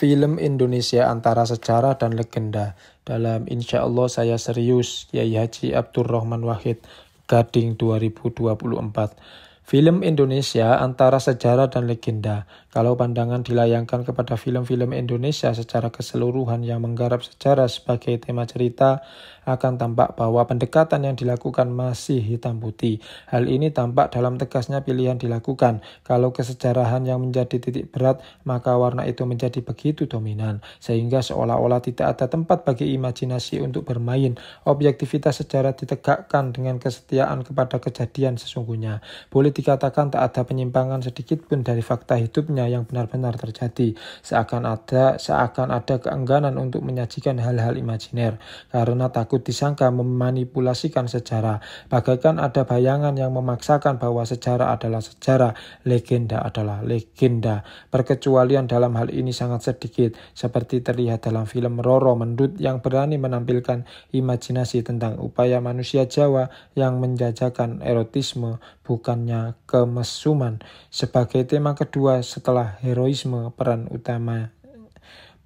film Indonesia antara sejarah dan legenda. Dalam Insya Allah Saya Serius, Kiai Haji Abdurrahman Wahid, Gading 2024. Film Indonesia antara sejarah dan legenda. Kalau pandangan dilayangkan kepada film-film Indonesia secara keseluruhan yang menggarap sejarah sebagai tema cerita, akan tampak bahwa pendekatan yang dilakukan masih hitam putih. Hal ini tampak dalam tegasnya pilihan dilakukan. Kalau kesejarahan yang menjadi titik berat, maka warna itu menjadi begitu dominan, sehingga seolah-olah tidak ada tempat bagi imajinasi untuk bermain. Objektivitas sejarah ditegakkan dengan kesetiaan kepada kejadian sesungguhnya. Boleh dikatakan tak ada penyimpangan sedikit pun dari fakta hidupnya yang benar-benar terjadi. Seakan ada keengganan untuk menyajikan hal-hal imajiner, karena takut disangka memanipulasikan sejarah. Bagaikan ada bayangan yang memaksakan bahwa sejarah adalah sejarah, legenda adalah legenda. Perkecualian dalam hal ini sangat sedikit, seperti terlihat dalam film Roro Mendut yang berani menampilkan imajinasi tentang upaya manusia Jawa yang menjajakan erotisme, bukannya kemesuman, sebagai tema kedua setelah heroisme peran utama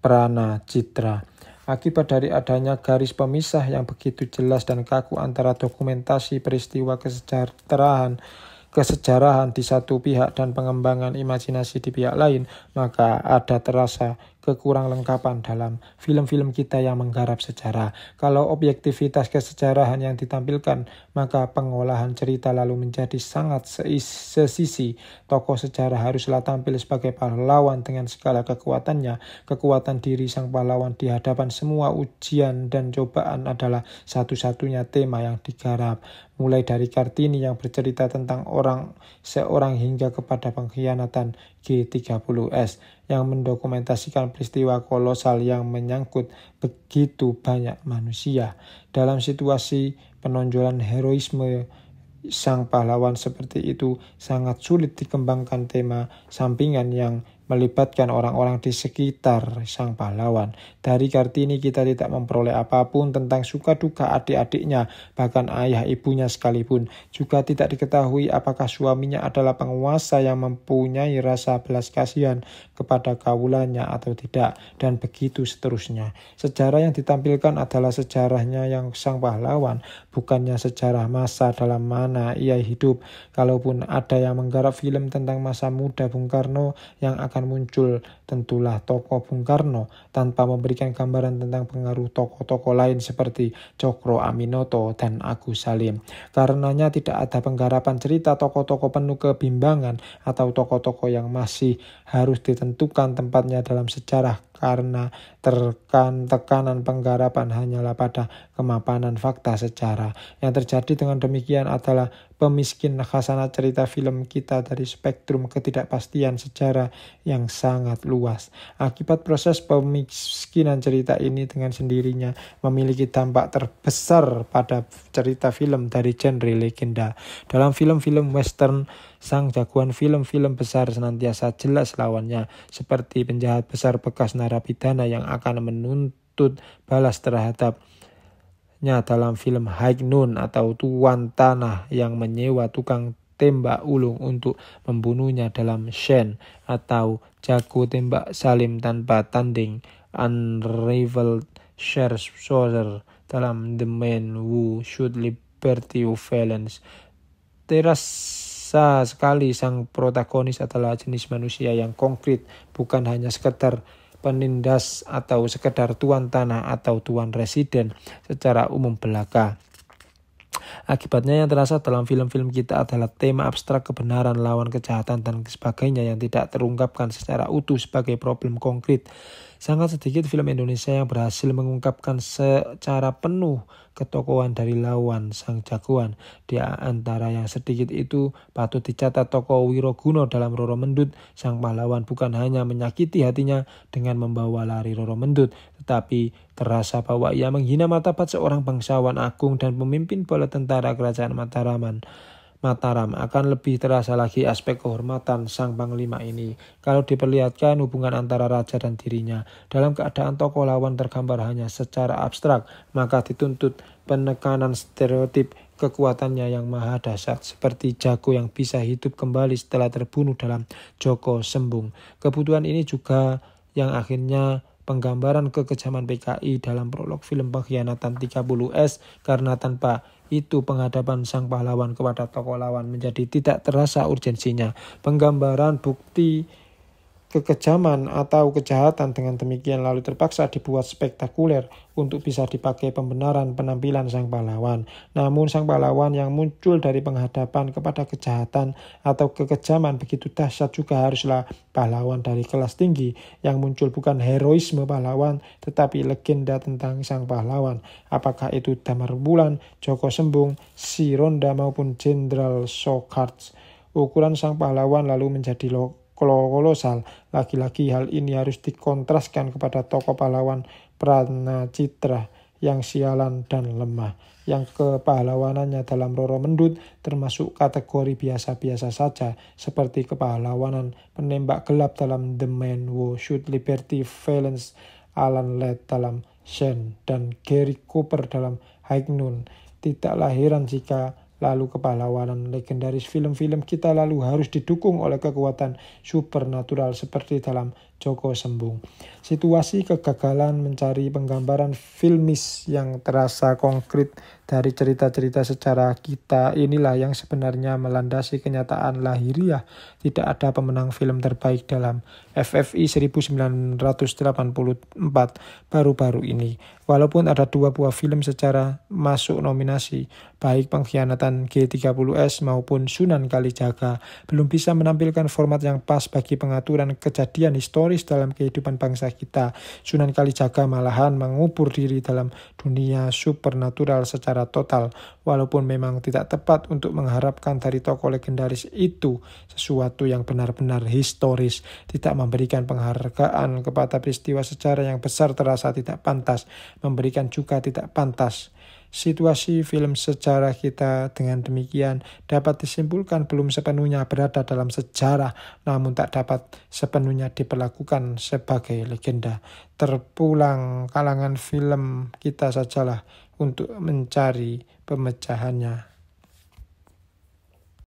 Prana Citra. Akibat dari adanya garis pemisah yang begitu jelas dan kaku antara dokumentasi peristiwa kesejarahan di satu pihak dan pengembangan imajinasi di pihak lain, maka ada terasa kekurang lengkapan dalam film-film kita yang menggarap sejarah. Kalau objektivitas kesejarahan yang ditampilkan, maka pengolahan cerita lalu menjadi sangat sesisi. Tokoh sejarah haruslah tampil sebagai pahlawan dengan segala kekuatannya. Kekuatan diri sang pahlawan di hadapan semua ujian dan cobaan adalah satu-satunya tema yang digarap. Mulai dari Kartini yang bercerita tentang seorang hingga kepada pengkhianatan G30S yang mendokumentasikan peristiwa kolosal yang menyangkut begitu banyak manusia. Dalam situasi penonjolan heroisme sang pahlawan seperti itu, sangat sulit dikembangkan tema sampingan yang melibatkan orang-orang di sekitar sang pahlawan. Dari Kartini kita tidak memperoleh apapun tentang suka duka adik-adiknya, bahkan ayah ibunya sekalipun. Juga tidak diketahui apakah suaminya adalah penguasa yang mempunyai rasa belas kasihan kepada kawulannya atau tidak, dan begitu seterusnya. Sejarah yang ditampilkan adalah sejarahnya yang sang pahlawan, bukannya sejarah masa dalam mana ia hidup. Kalaupun ada yang menggarap film tentang masa muda Bung Karno, yang akan muncul tentulah tokoh Bung Karno, tanpa memberikan gambaran tentang pengaruh tokoh-tokoh lain seperti Cokro Aminoto dan Agus Salim. Karenanya tidak ada penggarapan cerita tokoh-tokoh penuh kebimbangan atau tokoh-tokoh yang masih harus ditentukan tempatnya dalam sejarah, karena tekanan penggarapan hanyalah pada kemapanan fakta sejarah. Yang terjadi dengan demikian adalah pemiskin khasanat cerita film kita dari spektrum ketidakpastian sejarah yang sangat luas. Akibat proses pemiskinan cerita ini dengan sendirinya memiliki dampak terbesar pada cerita film dari genre legenda. Dalam film-film western, sang jagoan film-film besar senantiasa jelas lawannya, seperti penjahat besar bekas narapidana yang akan menuntut balas terhadapnya dalam film High Noon, atau Tuan Tanah yang menyewa tukang tembak ulung untuk membunuhnya dalam Shen, atau jago tembak Salim tanpa tanding Unrivaled Sharpshooter dalam The Man Who Shoot Liberty Valance. Terasa sekali sang protagonis adalah jenis manusia yang konkret, bukan hanya sekedar penindas atau sekedar tuan tanah atau tuan residen secara umum belaka. Akibatnya yang terasa dalam film-film kita adalah tema abstrak kebenaran lawan kejahatan dan sebagainya yang tidak terungkapkan secara utuh sebagai problem konkret. Sangat sedikit film Indonesia yang berhasil mengungkapkan secara penuh ketokohan dari lawan sang jagoan. Di antara yang sedikit itu patut dicatat tokoh Wiroguno dalam Roro Mendut. Sang pahlawan bukan hanya menyakiti hatinya dengan membawa lari Roro Mendut, tetapi terasa bahwa ia menghina martabat seorang bangsawan agung dan pemimpin bala tentara kerajaan Mataram. Akan lebih terasa lagi aspek kehormatan sang panglima ini kalau diperlihatkan hubungan antara raja dan dirinya. Dalam keadaan tokoh lawan tergambar hanya secara abstrak, maka dituntut penekanan stereotip kekuatannya yang maha dahsyat, seperti jago yang bisa hidup kembali setelah terbunuh dalam Joko Sembung. Kebutuhan ini juga yang akhirnya penggambaran kekejaman PKI dalam prolog film Pengkhianatan 30S, karena tanpa itu penghadapan sang pahlawan kepada tokoh lawan menjadi tidak terasa urgensinya. Penggambaran bukti kekejaman atau kejahatan dengan demikian lalu terpaksa dibuat spektakuler untuk bisa dipakai pembenaran penampilan sang pahlawan. Namun sang pahlawan yang muncul dari penghadapan kepada kejahatan atau kekejaman begitu dahsyat juga haruslah pahlawan dari kelas tinggi, yang muncul bukan heroisme pahlawan tetapi legenda tentang sang pahlawan. Apakah itu Damar Wulan, Joko Sembung, Si Ronda maupun Jenderal Soekarts. Ukuran sang pahlawan lalu menjadi kolosal. Lagi-lagi hal ini harus dikontraskan kepada tokoh pahlawan Pranacitra yang sialan dan lemah, yang kepahlawanannya dalam Roro Mendut termasuk kategori biasa-biasa saja, seperti kepahlawanan penembak gelap dalam The Man Who Shoot Liberty Valance, Alan Ladd dalam Shen, dan Gary Cooper dalam High Noon. Tidaklah heran jika lalu kepahlawanan legendaris film-film kita lalu harus didukung oleh kekuatan supernatural seperti dalam Joko Sembung. Situasi kegagalan mencari penggambaran filmis yang terasa konkret dari cerita-cerita sejarah kita inilah yang sebenarnya melandasi kenyataan lahiriah tidak ada pemenang film terbaik dalam FFI 1984 baru-baru ini. Walaupun ada 2 buah film secara masuk nominasi, baik Pengkhianatan G30S maupun Sunan Kalijaga, belum bisa menampilkan format yang pas bagi pengaturan kejadian historis dalam kehidupan bangsa kita. Sunan Kalijaga malahan mengubur diri dalam dunia supernatural secara total, walaupun memang tidak tepat untuk mengharapkan dari tokoh legendaris itu sesuatu yang benar-benar historis. Tidak memberikan penghargaan kepada peristiwa sejarah yang besar terasa tidak pantas, memberikan juga tidak pantas. Situasi film sejarah kita dengan demikian dapat disimpulkan belum sepenuhnya berada dalam sejarah, namun tak dapat sepenuhnya diperlakukan sebagai legenda. Terpulang kalangan film kita sajalah untuk mencari pemecahannya.